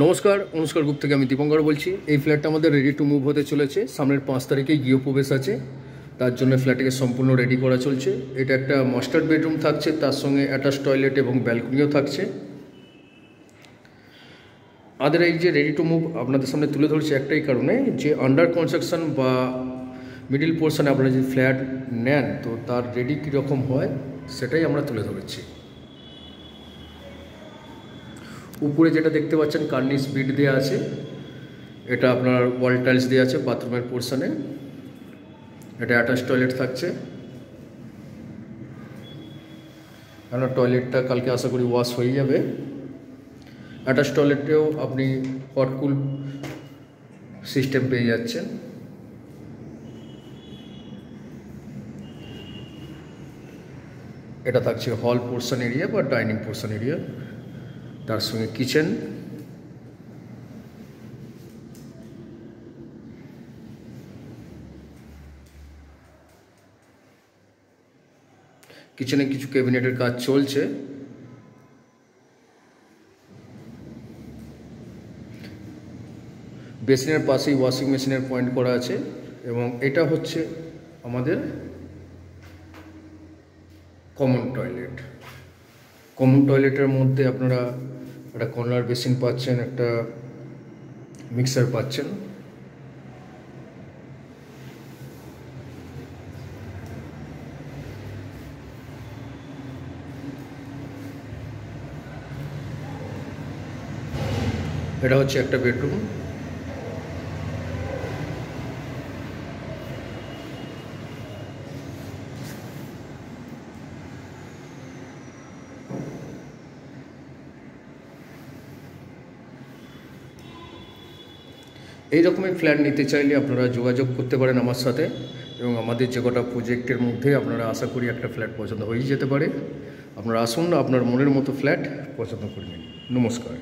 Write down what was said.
নমস্কার, অনুষ্কার গ্রুপ থেকে আমি দীপঙ্কর বলছি। এই ফ্ল্যাটটা আমাদের রেডি টু মুভ হতে চলেছে। সামনের 5 তারিখে গৃহপ্রবেশ আছে, তার জন্য ফ্ল্যাটটাকে সম্পূর্ণ রেডি করা চলছে। এটা একটা মাস্টার বেডরুম থাকছে, তার সঙ্গে অ্যাটাচ টয়লেট এবং ব্যালকনিও থাকছে। আমাদের এই যে রেডি টু মুভ আপনাদের সামনে তুলে ধরছি একটাই কারণে, যে আন্ডার কনস্ট্রাকশন বা মিডিল পোর্শনে আপনারা যদি ফ্ল্যাট নেন তো তার রেডি কীরকম হয় সেটাই আমরা তুলে ধরেছি। উপরে যেটা দেখতে পাচ্ছেন কার্নিশ বিট দেওয়া আছে, এটা আপনার ওয়াল টাইলস দেওয়া আছে বাথরুমের পোর্শনে। এটা অ্যাটাচ টয়লেট থাকছে। আপনার টয়লেটটা কালকে আশা করি ওয়াশ হয়ে যাবে। অ্যাটাচ টয়লেটেও আপনি হট কুল সিস্টেম পেয়ে যাচ্ছেন। এটা থাকছে হল পোর্শন এরিয়া বা ডাইনিং পোর্শন এরিয়া, তার সঙ্গে কিচেন। কিচেনে কিছু ক্যাবিনেটের কাজ চলছে। বেসিনের পাশেই ওয়াশিং মেশিনের পয়েন্ট করা আছে। এবং এটা হচ্ছে আমাদের কমন টয়লেট। কমন টয়লেটের মধ্যে আপনারা একটা কর্নার বেসিন পাচ্ছেন, একটা মিক্সার পাচ্ছেন। এটা হচ্ছে একটা বেডরুম। এই রকমের ফ্ল্যাট নিতে চাইলে আপনারা যোগাযোগ করতে পারেন আমার সাথে, এবং আমাদের যে কটা প্রজেক্টের মধ্যে আপনারা আশা করি একটা ফ্ল্যাট পছন্দ হয়েই যেতে পারে। আপনারা আসুন, আপনার মনের মতো ফ্ল্যাট পছন্দ করে নিন। নমস্কার।